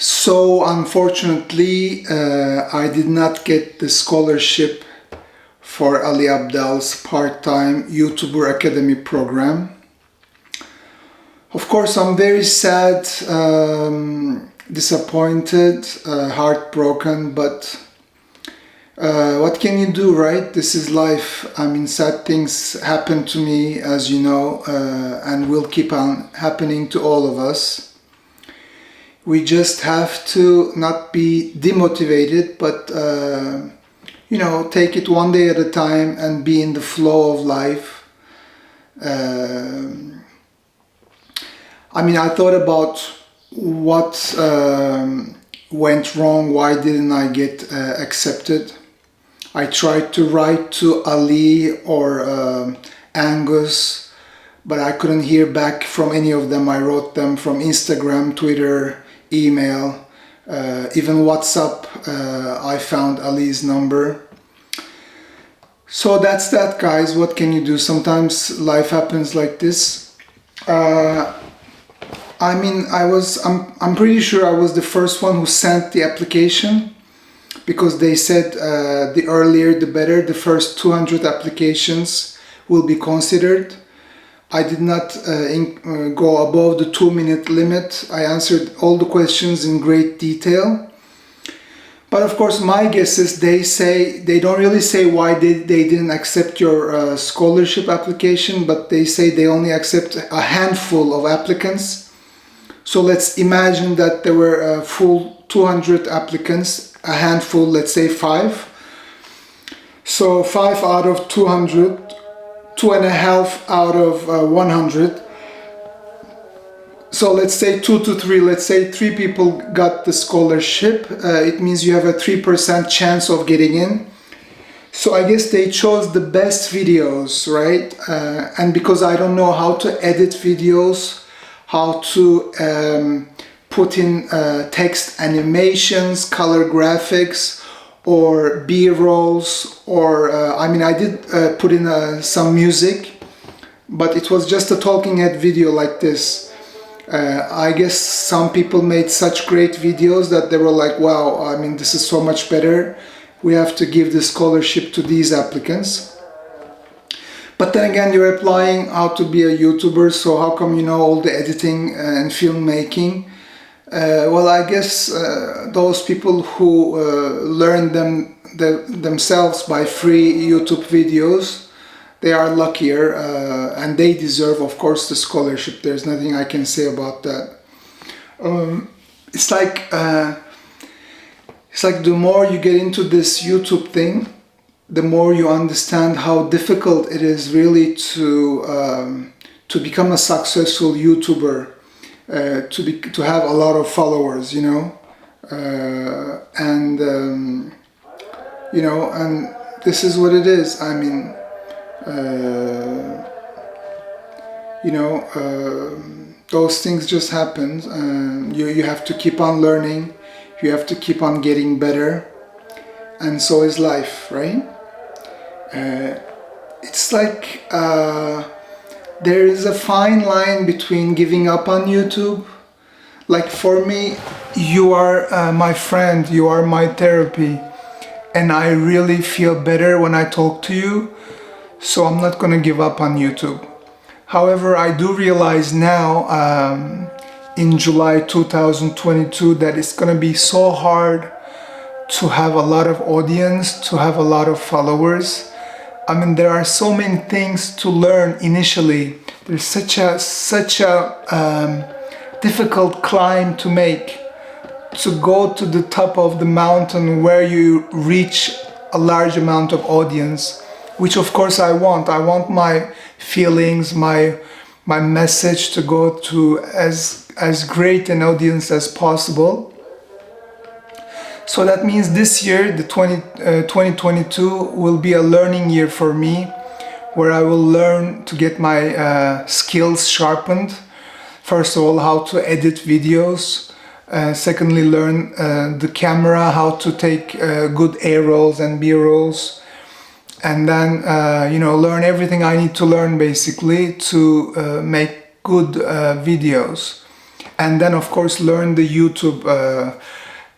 So unfortunately, I did not get the scholarship for Ali Abdaal's part-time YouTuber Academy program. Of course, I'm very sad, disappointed, heartbroken, but what can you do, right? This is life. I mean, sad things happen to me, as you know, and will keep on happening to all of us. We just have to not be demotivated, but you know, take it one day at a time and be in the flow of life. I mean, I thought about what went wrong, why didn't I get accepted. I tried to write to Ali or Angus, but I couldn't hear back from any of them. I wrote them from Instagram, Twitter, email, even WhatsApp. I found Ali's number. So that's that, guys. What can you do? Sometimes life happens like this. I mean, I'm pretty sure I was the first one who sent the application, because they said the earlier the better. The first 200 applications will be considered. I did not go above the 2-minute limit. I answered all the questions in great detail. But of course, my guess is they don't really say why they didn't accept your scholarship application, but they say they only accept a handful of applicants. So let's imagine that there were a full 200 applicants, a handful, let's say 5. So 5 out of 200, 2.5 out of 100. So let's say 2 to 3, let's say 3 people got the scholarship. It means you have a 3% chance of getting in. So I guess they chose the best videos, right? And because I don't know how to edit videos, how to put in text animations, color graphics, or B-rolls, or I mean, I did put in some music, but it was just a talking head video like this. I guess some people made such great videos that they were like, wow, I mean, this is so much better. We have to give the scholarship to these applicants. But then again, you're applying how to be a YouTuber, so how come you know all the editing and filmmaking? Well, I guess those people who learn themselves by free YouTube videos, they are luckier, and they deserve, of course, the scholarship. There's nothing I can say about that. It's like the more you get into this YouTube thing, the more you understand how difficult it is really to become a successful YouTuber. To have a lot of followers, you know, and you know, and this is what it is. I mean, you know, those things just happen. You have to keep on learning. You have to keep on getting better, and so is life, right? It's like there is a fine line between giving up on YouTube. Like for me, you are my friend, you are my therapy, and I really feel better when I talk to you, so I'm not gonna give up on YouTube. However, I do realize now, in July 2022, that it's gonna be so hard to have a lot of audience, to have a lot of followers. I mean, there are so many things to learn initially. There's such a difficult climb to make, to go to the top of the mountain where you reach a large amount of audience, which of course I want. I want my feelings, my message to go to as great an audience as possible. So that means this year, the 2022, will be a learning year for me, where I will learn to get my skills sharpened. First of all, how to edit videos. Secondly, learn the camera, how to take good A-rolls and B-rolls. And then, you know, learn everything I need to learn basically to make good videos. And then of course learn the YouTube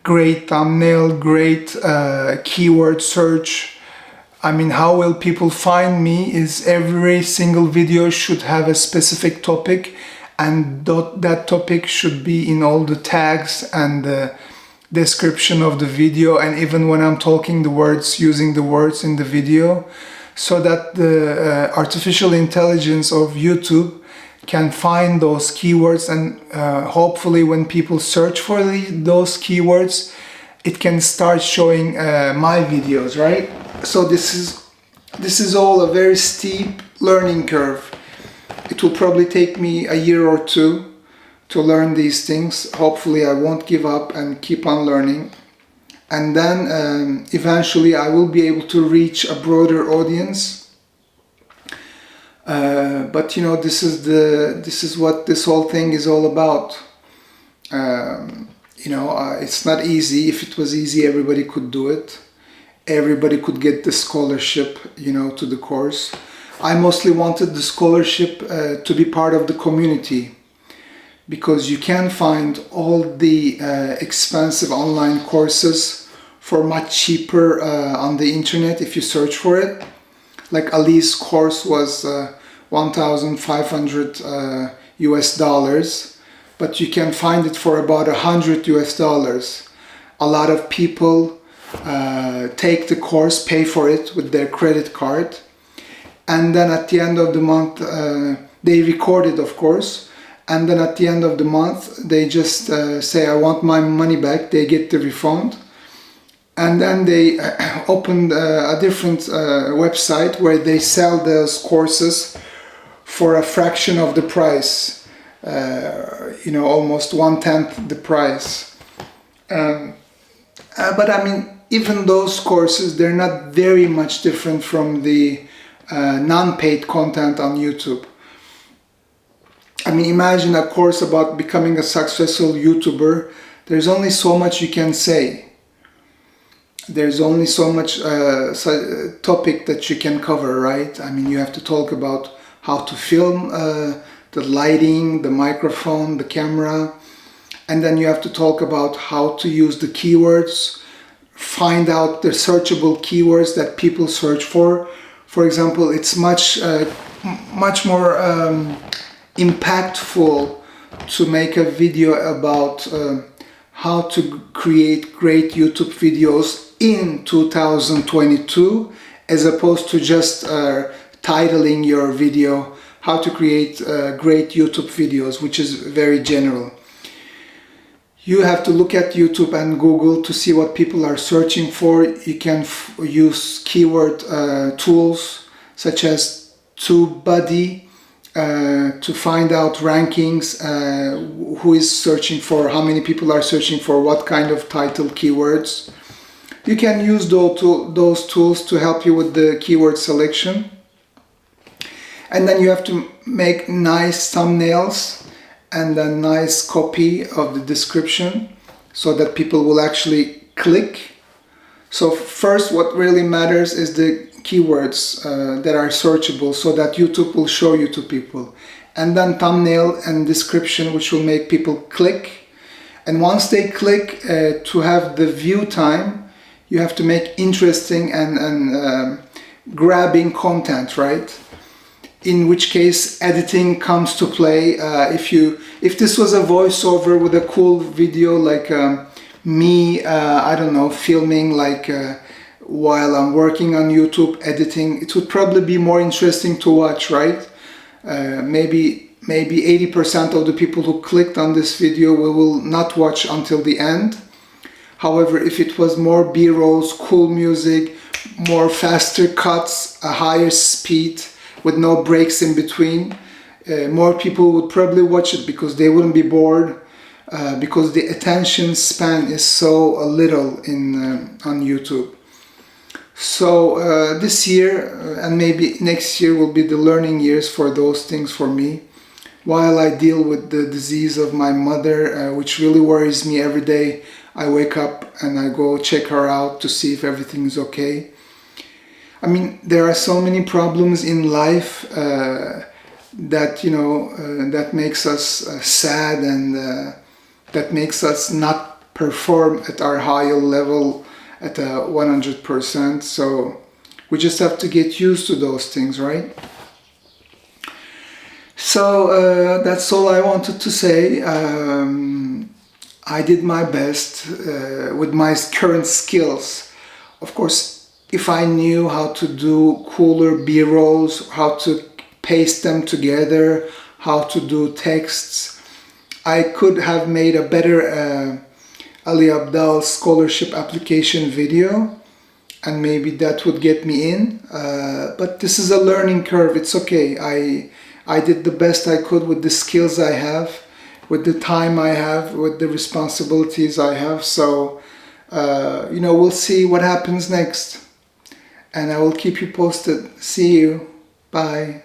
great thumbnail, great keyword search. I mean, how will people find me is every single video should have a specific topic, and that topic should be in all the tags and the description of the video, and even when I'm talking the words, using the words in the video, so that the artificial intelligence of YouTube can find those keywords, and hopefully when people search for those keywords, it can start showing my videos, right? So this is all a very steep learning curve. It will probably take me a year or two to learn these things. Hopefully I won't give up and keep on learning. And then eventually I will be able to reach a broader audience. But you know, this is what this whole thing is all about. You know, it's not easy. If it was easy, everybody could do it. Everybody could get the scholarship, you know, to the course. I mostly wanted the scholarship to be part of the community, because you can find all the expensive online courses for much cheaper on the internet if you search for it. Like Ali's course was 1,500 US dollars, but you can find it for about 100 US dollars. A lot of people take the course, pay for it with their credit card, and then at the end of the month they record it, of course, and then at the end of the month they just say, I want my money back. They get the refund, and then they open a different website where they sell those courses for a fraction of the price, you know, almost 1/10 the price. But I mean, even those courses, they're not very much different from the non-paid content on YouTube. I mean, imagine a course about becoming a successful YouTuber. There's only so much you can say. There's only so much topic that you can cover, right? I mean, you have to talk about how to film, the lighting, the microphone, the camera, and then you have to talk about how to use the keywords, find out the searchable keywords that people search for. For example, it's much more impactful to make a video about how to create great YouTube videos in 2022, as opposed to just titling your video how to create great YouTube videos, which is very general. You have to look at YouTube and Google to see what people are searching for. You can use keyword tools such as TubeBuddy to find out rankings, who is searching for, how many people are searching for what kind of title keywords. You can use those tools to help you with the keyword selection. And then you have to make nice thumbnails and a nice copy of the description so that people will actually click. So first, what really matters is the keywords that are searchable, so that YouTube will show you to people. And then thumbnail and description, which will make people click. And once they click, to have the view time, you have to make interesting and grabbing content, right? In which case editing comes to play. If this was a voiceover with a cool video, like me, I don't know, filming like while I'm working on YouTube editing, it would probably be more interesting to watch, right? Maybe 80% of the people who clicked on this video will not watch until the end. However, if it was more B-rolls, cool music, more faster cuts, a higher speed, with no breaks in between, more people would probably watch it because they wouldn't be bored, because the attention span is so little on YouTube. So this year and maybe next year will be the learning years for those things for me, while I deal with the disease of my mother, which really worries me every day. I wake up and I go check her out to see if everything is okay. I mean, there are so many problems in life. that that makes us sad, and that makes us not perform at our higher level at 100%. So we just have to get used to those things, right? So that's all I wanted to say. I did my best with my current skills. Of course, if I knew how to do cooler B-rolls, how to paste them together, how to do texts, I could have made a better Ali Abdaal scholarship application video, and maybe that would get me in. But this is a learning curve. It's okay. I did the best I could with the skills I have, with the time I have, with the responsibilities I have. So, we'll see what happens next. And I will keep you posted. See you. Bye.